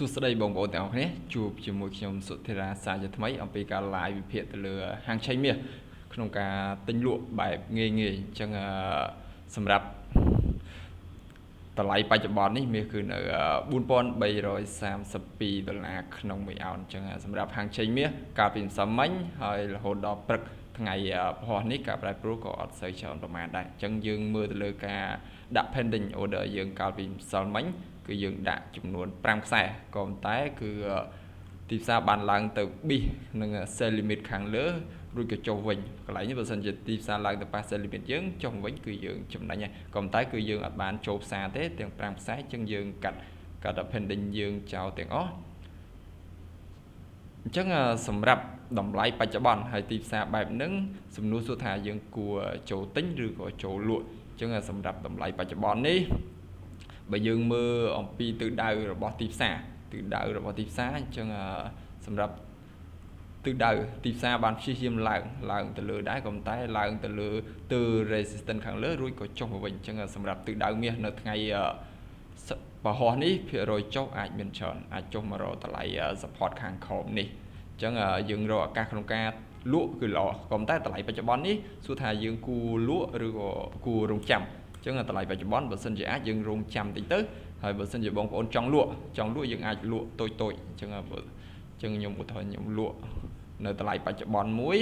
សួស្តីបងប្អូនទាំងអស់គ្នាជួបជាមួយខ្ញុំសុធិរាសាជាថ្មីអំពីការ live វិភាគទៅលើហាងឆេងមាសក្នុងការទិញលក់បែបងាយៗអញ្ចឹងសម្រាប់តម្លៃបច្ចុប្បន្ននេះមាសគឺនៅ$4,332ក្នុង1អោនអញ្ចឹងសម្រាប់ហាងឆេងមាសកាលពីម្សិលមិញហើយរហូតដល់ព្រឹកថ្ងៃពហុនេះការប្រែប្រួលក៏អត់សូវច្រើនប្រហែលដែរអញ្ចឹងយើងមើលទៅលើការដាក់ pending order យើងកាលពីម្សិលមិញគឺយើងដាក់ចំនួន5ខ្សែក៏ប៉ុន្តែគឺទីផ្សារបានឡើងទៅប៊ីសនឹង sell limit ខាងលើរួចក៏ចុះវិញកន្លែងនេះបើសិនជាទីផ្សារឡើងទៅប៉ះ sell limit យើងចុះវិញគឺយើងចំណេញហើយក៏ប៉ុន្តែគឺយើងអត់បានចូលផ្សារទេទាំង5ខ្សែអញ្ចឹងយើងកាត់ pending យើងចោលទាំងអស់អញ្ចឹងសម្រាប់តម្លៃបច្ចុប្បន្នហើយទីផ្សារបែបហ្នឹងសំណួរសួរថាយើងគួរចូលទិញឬក៏ចូលលក់អញ្ចឹងសម្រាប់តម្លៃបច្ចុប្បន្ននេះបើយើងមើលអំពីទិសដៅរបស់ទីផ្សារអញ្ចឹងសម្រាប់ទិសដៅទីផ្សារបានព្យាយាមឡើងទៅលើដែរក៏ប៉ុន្តែឡើងទៅលើទើ resistance ខាងលើរួចក៏ចុះមកវិញអញ្ចឹងសម្រាប់ទិសដៅមាសនៅថ្ងៃពហុនេះភាគរយចុះអាចមានច្រើនអាចចុះមករកតម្លៃ support ខាងក្រោមនេះអញ្ចឹងយើងរកឱកាសក្នុងការលក់គឺល្អក៏ប៉ុន្តែតម្លៃបច្ចុប្បន្ននេះសួរថាយើងគួរលក់ឬក៏គួររងចាំអញ្ចឹងតម្លៃបច្ចុប្បន្នបើសិនជាអាចយើងរងចាំតិចទៅហើយបើសិនជាបងប្អូនចង់លក់យើងអាចលក់តូចអញ្ចឹងខ្ញុំឧទាហរណ៍ខ្ញុំលក់នៅតម្លៃបច្ចុប្បន្នមួយ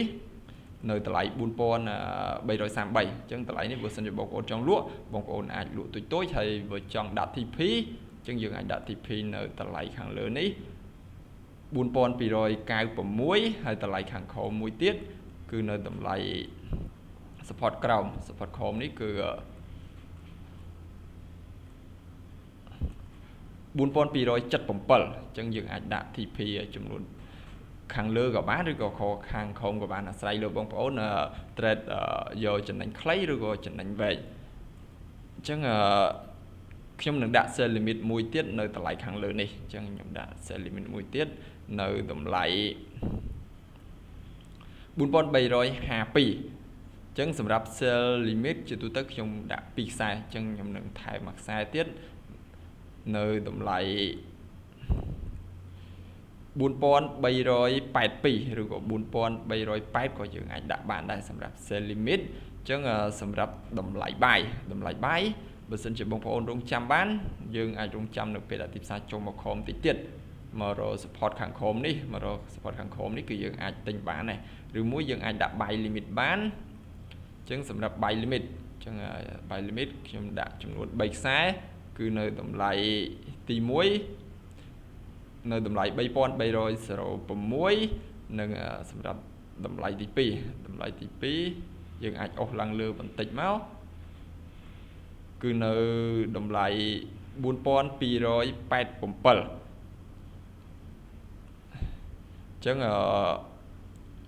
នៅតម្លៃ$4,333អញ្ចឹងតម្លៃនេះបើសិនជាបងប្អូនចង់លក់បងប្អូនអាចលក់តូចហើយបើចង់ដាក់ TP អញ្ចឹងយើងអាចដាក់ TP នៅតម្លៃខាងលើនេះ$4,296ហើយតម្លៃខាងក្រោមមួយទៀតគឺនៅតម្លៃ support ក្រោមនេះគឺ$4,277អញ្ចឹងយើងអាចដាក់ TP ចំនួនខាងលើក៏បានឬក៏ខាងក្រោមក៏បានអាស្រ័យលើបងប្អូន trade យកចំណេញខ្លីឬក៏ចំណេញវែងអញ្ចឹងខ្ញុំនឹងដាក់ sell limit មួយទៀតនៅតម្លៃខាងលើនេះអញ្ចឹងខ្ញុំដាក់ sell limit មួយទៀតនៅតម្លៃ$4,352អញ្ចឹងសម្រាប់ sell limit ជាទូទៅខ្ញុំដាក់2ខ្សែអញ្ចឹងខ្ញុំនឹងថែមមួយខ្សែទៀតនៅតម្លៃ$4,382ឬក៏$4,380ក៏យើងអាចដាក់បានដែរសម្រាប់ sell limit អញ្ចឹងសម្រាប់តម្លៃបាយបើសិនជាបងប្អូនរងចាំបានយើងអាចរងចាំនៅពេលដែលទីផ្សារចុះមកក្រោមតិចទៀតមករក support ខាងក្រោមនេះគឺយើងអាចទិញបានដែរឬមួយយើងអាចដាក់ buy limit បានអញ្ចឹងសម្រាប់ buy limit អញ្ចឹង buy limit ខ្ញុំដាក់ចំនួន3ខ្សែគឺនៅតម្លៃទី1នៅតម្លៃ$3,306និងសម្រាប់តម្លៃទី2យើងអាចអុសឡើងលើបន្តិចមកគឺនៅតម្លៃ$4,287អញ្ចឹង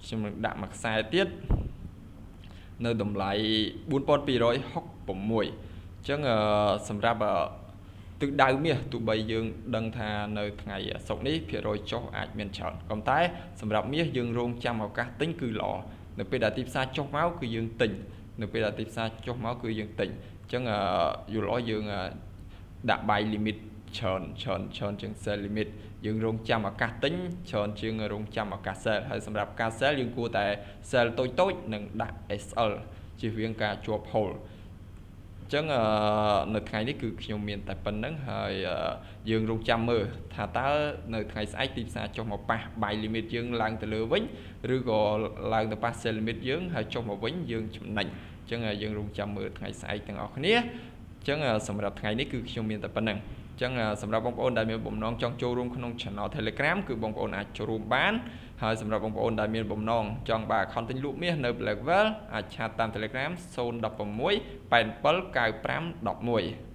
ខ្ញុំនឹងដាក់មួយខ្សែទៀតនៅតម្លៃ$4,266អញ្ចឹងសម្រាប់ទិសដៅមាសទោះបីយើងដឹងថានៅថ្ងៃសុក្រនេះភាគរយចុះអាចមានច្រើនក៏ប៉ុន្តែសម្រាប់មាសយើងរងចាំឱកាសទិញគឺល្អនៅពេលដែលទីផ្សារចុះមកគឺយើងទិញអញ្ចឹងយល់ល្អយើងដាក់ buy limit ច្រើនជាង sell limit យើងរងចាំឱកាសទិញច្រើនជាងរងចាំឱកាស sell ហើយសម្រាប់ការ sell យើងគួរតែ sell តូចនិងដាក់ SL ជៀសវាងការជាប់ holdអញ្ចឹងនៅថ្ងៃនេះគឺខ្ញុំមានតែប៉ុណ្្នឹងហើយយើងរងចាំមើលថាតើនៅថ្ងៃស្អែកទីផ្សារចុះមកប៉ះ buy limit យើងឡើងទៅលើវិញឬក៏ឡើងទៅប៉ះ sell limit យើងហើយចុះមកវិញយើងចំណេញអញ្ចឹងយើងរងចាំមើលថ្ងៃស្អែកទាំងអស់គ្នាអញ្ចឹងសម្រាប់ថ្ងៃនេះគឺខ្ញុំមានតែប៉ុណ្្នឹងអញ្ចឹងសម្រាប់បងប្អូនដែលមានបំណងចង់ចូលរួមក្នុង Channel Telegram គឺបងប្អូនអាចចូលរួមបានហើយសម្រាប់បងប្អូនដែលមានបំណងចង់បើក account ទិញលក់មាសនៅ Blackwell អាចឆាតតាម Telegram 016 87 95 11